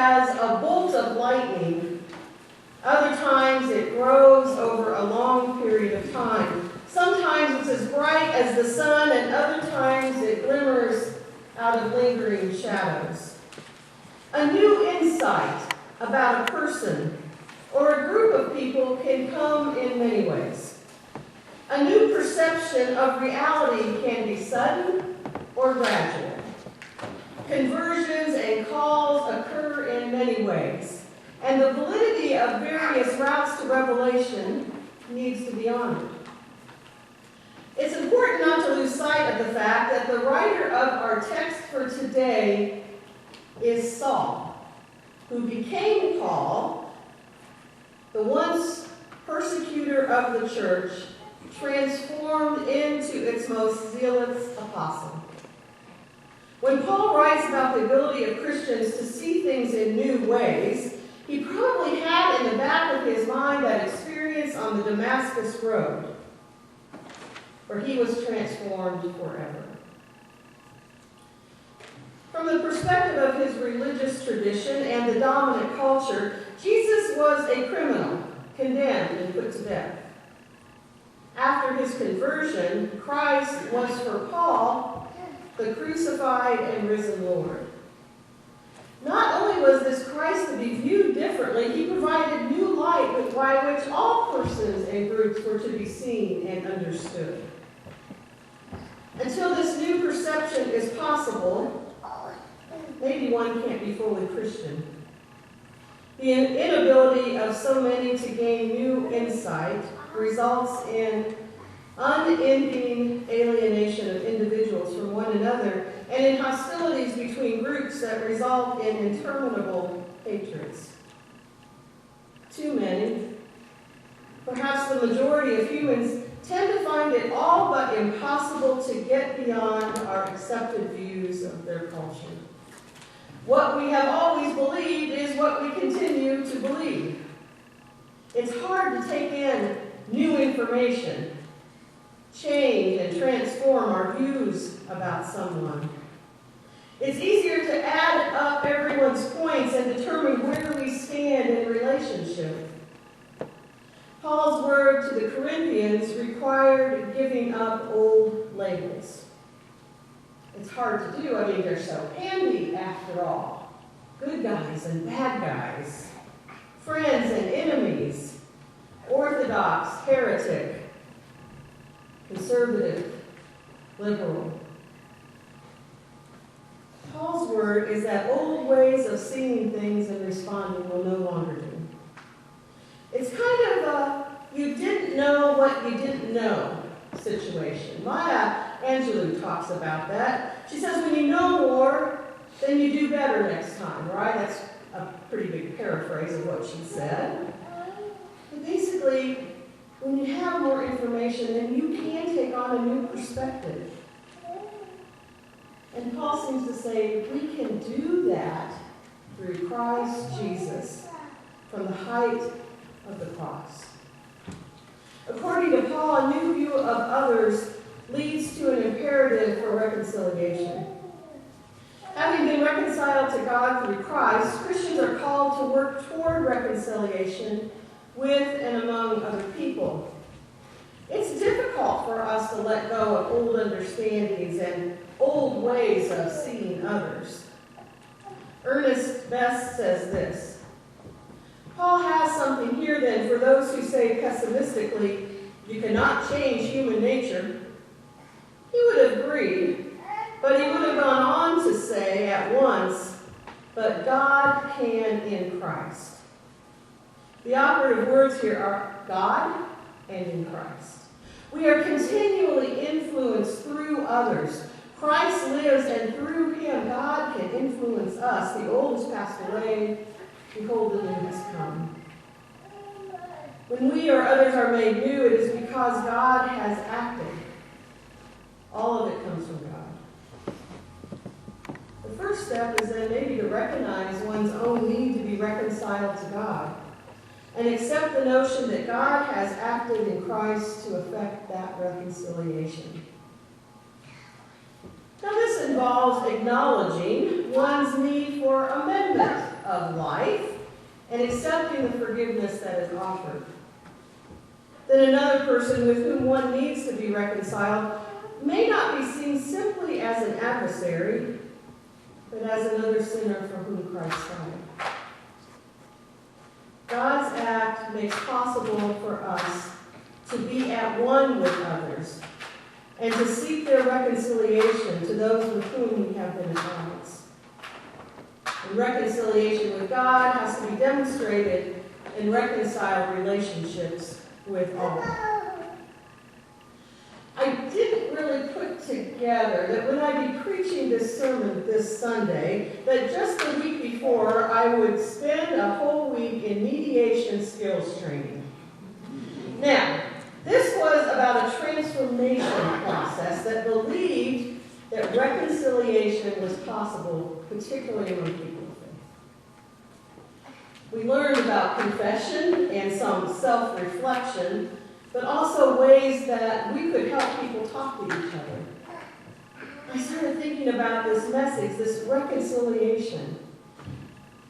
as a bolt of lightning. Other times it grows over a long period of time. Sometimes it's as bright as the sun, and other times it glimmers out of lingering shadows. A new insight about a person or a group of people can come in many ways. A new perception of reality can be sudden or gradual. Conversions and calls occur in many ways, and the validity of various routes to revelation needs to be honored. It's important not to lose sight of the fact that the writer of our text for today is Saul, who became Paul, the once persecutor of the church, transformed into its most zealous apostle. When Paul writes about the ability of Christians to see things in new ways, he probably had in the back of his mind that experience on the Damascus Road, where he was transformed forever. From the perspective of his religious tradition and the dominant culture, Jesus was a criminal, condemned and put to death. After his conversion, Christ was for Paul the crucified and risen Lord. Not only was this Christ to be viewed differently, he provided new light by which all persons and groups were to be seen and understood. Until this new perception is possible, maybe one can't be fully Christian. The inability of so many to gain new insight results in unending alienation of individuals from one another and in hostilities between groups that result in interminable hatreds. Too many, perhaps the majority of humans, tend to find it all but impossible to get beyond our accepted views of their culture. What we have always believed is what we continue to believe. It's hard to take in new information, change and transform our views about someone. It's easier to add up everyone's points and determine where we stand in relationship. Paul's word to the Corinthians required giving up old labels. It's hard to do. I mean, they're so handy after all. Good guys and bad guys, friends and enemies, orthodox, heretic, conservative, liberal. Paul's word is that old ways of seeing things and responding will no longer do. It's kind of a you didn't know what you didn't know situation. Maya Angelou talks about that. She says when you know more, then you do better next time, right? That's a pretty big paraphrase of what she said. But basically, when you have more information, then you can take on a new perspective. And Paul seems to say we can do that through Christ Jesus from the height of the cross. According to Paul, a new view of others leads to an imperative for reconciliation. Having been reconciled to God through Christ, Christians are called to work toward reconciliation with and among other people. It's difficult for us to let go of old understandings and old ways of seeing others. Ernest Best says this: Paul has something here then for those who say pessimistically, you cannot change human nature. He would have agreed, but he would have gone on to say at once, but God can in Christ. The operative words here are God and in Christ. We are continually influenced through others. Christ lives, and through him, God can influence us. The old has passed away. Behold, the new has come. When we or others are made new, it is because God has acted. All of it comes from God. The first step is then maybe to recognize one's own need to be reconciled to God and accept the notion that God has acted in Christ to effect that reconciliation. Now this involves acknowledging one's need for amendment of and accepting the forgiveness that is offered. Then another person with whom one needs to be reconciled may not be seen simply as an adversary, but as another sinner for whom Christ died. God's act makes possible for us to be at one with others and to seek their reconciliation to those with whom we have been at odds. And reconciliation with God has to be demonstrated in reconciled relationships with all. I didn't really put together that when I'd be preaching this sermon this Sunday, that just the week before I would spend a whole week in mediation skills training. Now, this was about a transformation process that believed that reconciliation was possible, particularly among people of faith. We learned about confession and some self-reflection, but also ways that we could help people talk to each other. I started thinking about this message, this reconciliation.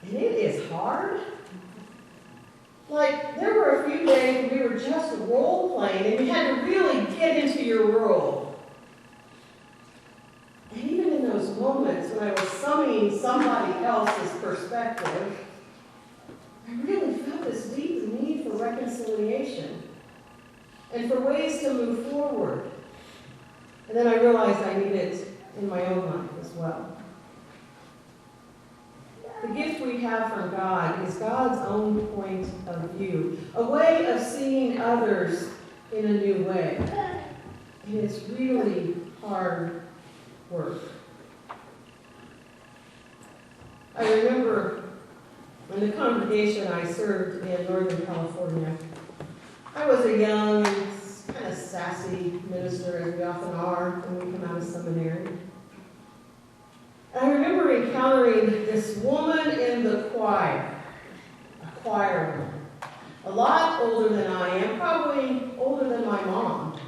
And it is hard. Like, there were a few days when we were just role-playing, and you had to really get into your role. And even in those moments when I was summoning somebody else's perspective, I really felt this deep need for reconciliation and for ways to move forward. And then I realized I need it in my own life as well. The gift we have from God is God's own point of view, a way of seeing others in a new way. And it's really hard work. I remember in the congregation I served in Northern California, I was a young and kind of sassy minister, as we often are when we come out of seminary. I remember encountering this woman in the choir, a choir woman, a lot older than I am, probably older than my mom.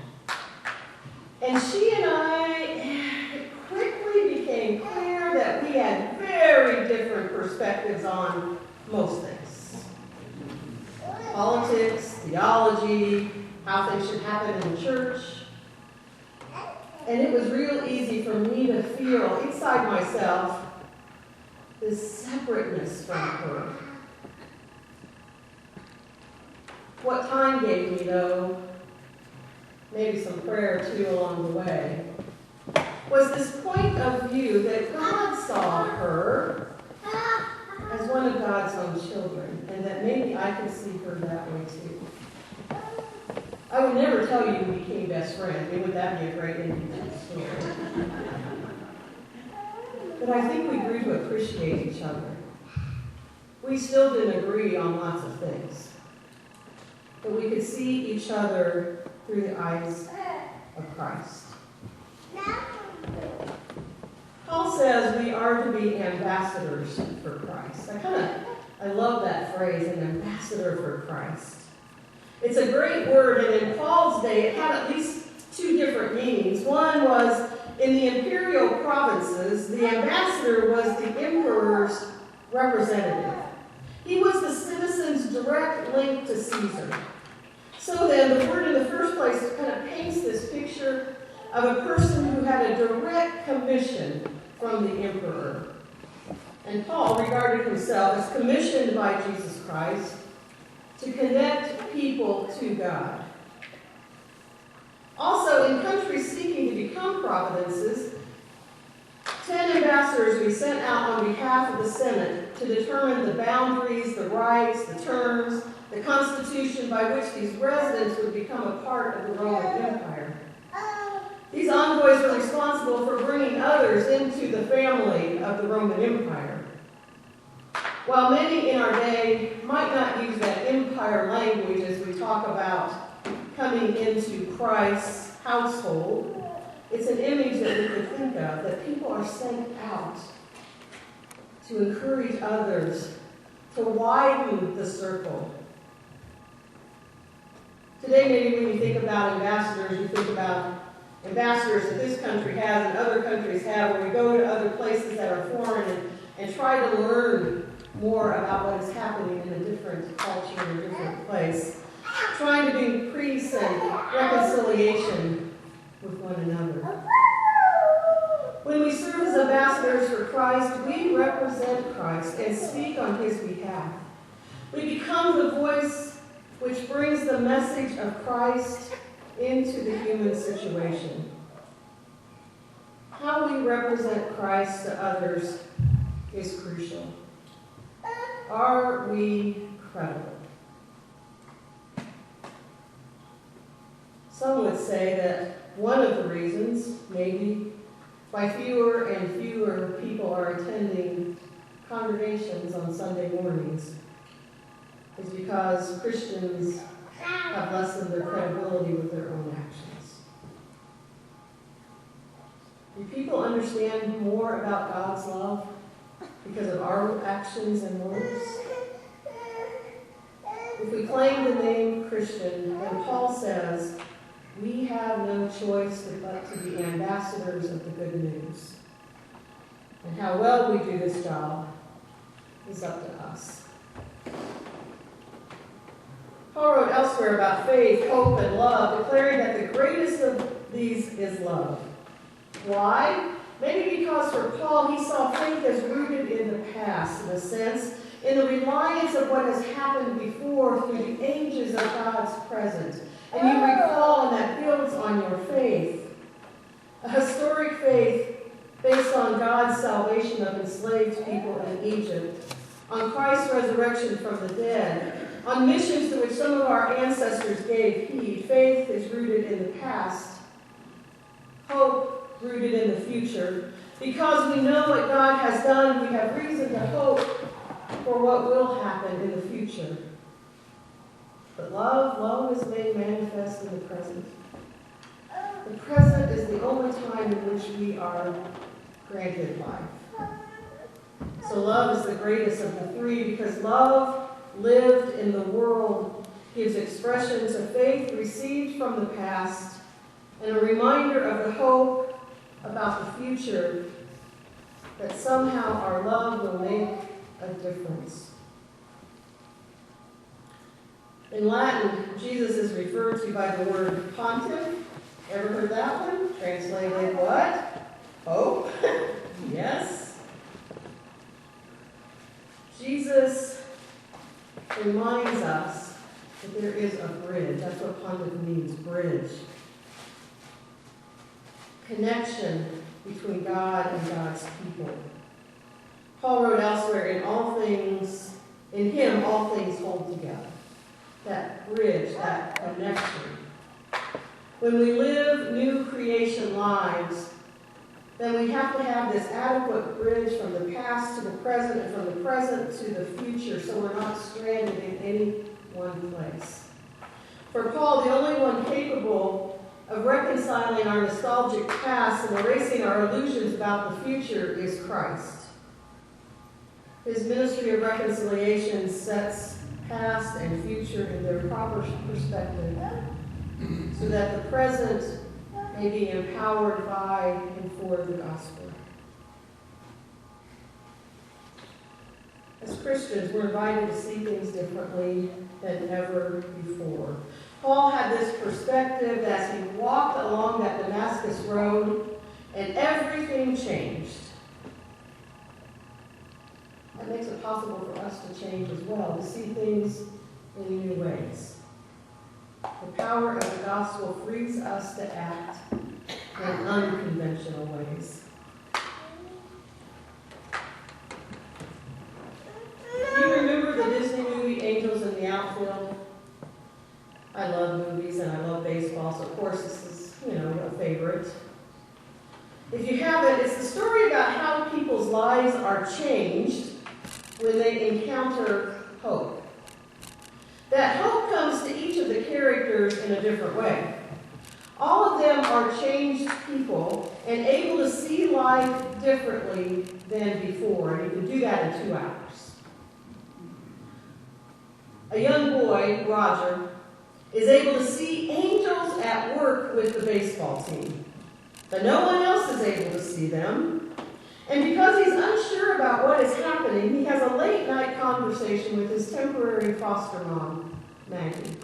And she and I, it quickly became clear that we had very different perspectives on most things. Politics, theology, how things should happen in the church. And it was real easy for me to feel inside myself this separateness from her. What time gave me, though, maybe some prayer too along the way, was this point of view that God saw her as one of God's own children, and that maybe I could see her that way too. I would never tell you we became best friends. Would that be a great ending to the story? But I think we grew to appreciate each other. We still didn't agree on lots of things, but we could see each other through the eyes of Christ. Paul says we are to be ambassadors for Christ. I love that phrase, an ambassador for Christ. It's a great word, and in Paul's day, it had at least two different meanings. One was, in the imperial provinces, the ambassador was the emperor's representative. He was the citizen's direct link to Caesar. So then, the word in the first place kind of paints this picture of a person who had a direct commission from the emperor. And Paul regarded himself as commissioned by Jesus Christ to connect people to God. Also, in countries seeking to become providences, 10 ambassadors we sent out on behalf of the Senate to determine the boundaries, the rights, the terms, the constitution by which these residents would become a part of the Roman Empire. These envoys were responsible for bringing others into the family of the Roman Empire. While many in our day might not use that empire language as we talk about coming into Christ's household, it's an image that we could think of, that people are sent out to encourage others, to widen the circle. Today, maybe when you think about ambassadors, you think about ambassadors that this country has and other countries have, where we go to other places that are foreign and try to learn more about what is happening in a different culture, in a different place, trying to bring peace and reconciliation with one another. When we serve as ambassadors for Christ, we represent Christ and speak on his behalf. We become the voice which brings the message of Christ into the human situation. How we represent Christ to others is crucial. Are we credible? Some would say that one of the reasons, maybe, why fewer and fewer people are attending congregations on Sunday mornings is because Christians have lessened their credibility with their own actions. Do people understand more about God's love because of our actions and words? If we claim the name Christian, then Paul says, we have no choice but to be ambassadors of the good news. And how well we do this job is up to us. Paul wrote elsewhere about faith, hope, and love, declaring that the greatest of these is love. Why? Maybe because for Paul, he saw faith as rooted in the past, in a sense, in the reliance of what has happened before through the ages of God's present. And you recall, and that builds on your faith. A historic faith based on God's salvation of enslaved people in Egypt, on Christ's resurrection from the dead, on missions to which some of our ancestors gave heed. Faith is rooted in the past. Hope rooted in the future. Because we know what God has done, we have reason to hope for what will happen in the future. But love is made manifest in the present. The present is the only time in which we are granted life. So love is the greatest of the three because love lived in the world gives expression to faith received from the past and a reminder of the hope about the future that somehow our love will make a difference. In Latin, Jesus is referred to by the word pontiff. Ever heard that one? Translated what? Pope? Yes. Jesus reminds us that there is a bridge. That's what pontiff means, bridge. Connection between God and God's people. Paul wrote elsewhere, in him all things hold together. That bridge, that connection. When we live new creation lives, then we have to have this adequate bridge from the past to the present and from the present to the future so we're not stranded in any one place. For Paul, the only one capable of reconciling our nostalgic past and erasing our illusions about the future is Christ. His ministry of reconciliation sets past and future in their proper perspective so that the present may be empowered by and for the gospel. As Christians, we're invited to see things differently than ever before. Paul had this perspective as he walked along that Damascus road and everything changed. That makes it possible for us to change as well, to see things in new ways. The power of the gospel frees us to act in unconventional ways. Do you remember the Disney movie Angels in the Outfield? I love movies and I love baseball, so of course this is, a favorite. If you haven't, it's the story about how people's lives are changed when they encounter hope. That hope comes to each of the characters in a different way. All of them are changed people and able to see life differently than before, and you can do that in 2 hours. A young boy, Roger, is able to see angels at work with the baseball team, but no one else is able to see them. And because he's unsure about what is happening, he has a late-night conversation with his temporary foster mom, Maggie.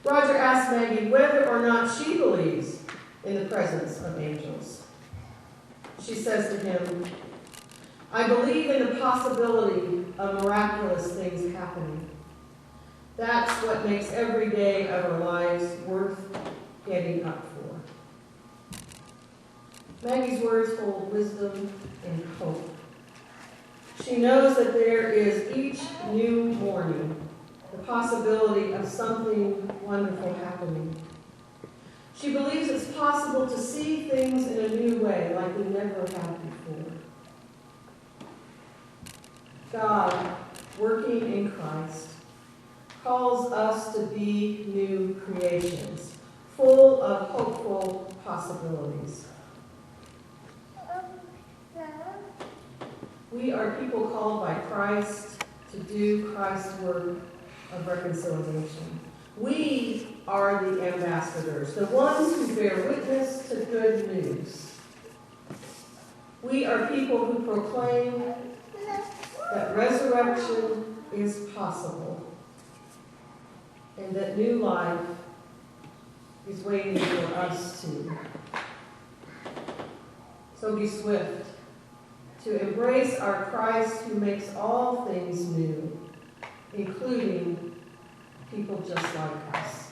Roger asks Maggie whether or not she believes in the presence of angels. She says to him, "I believe in the possibility of miraculous things happening. That's what makes every day of our lives worth getting up for." Maggie's words hold wisdom and hope. She knows that there is each new morning the possibility of something wonderful happening. She believes it's possible to see things in a new way like we never have before. God, working in Christ, calls us to be new creations, full of hopeful possibilities. We are people called by Christ to do Christ's work of reconciliation. We are the ambassadors, the ones who bear witness to good news. We are people who proclaim that resurrection is possible and that new life is waiting for us too. So be swift to embrace our Christ who makes all things new, including people just like us.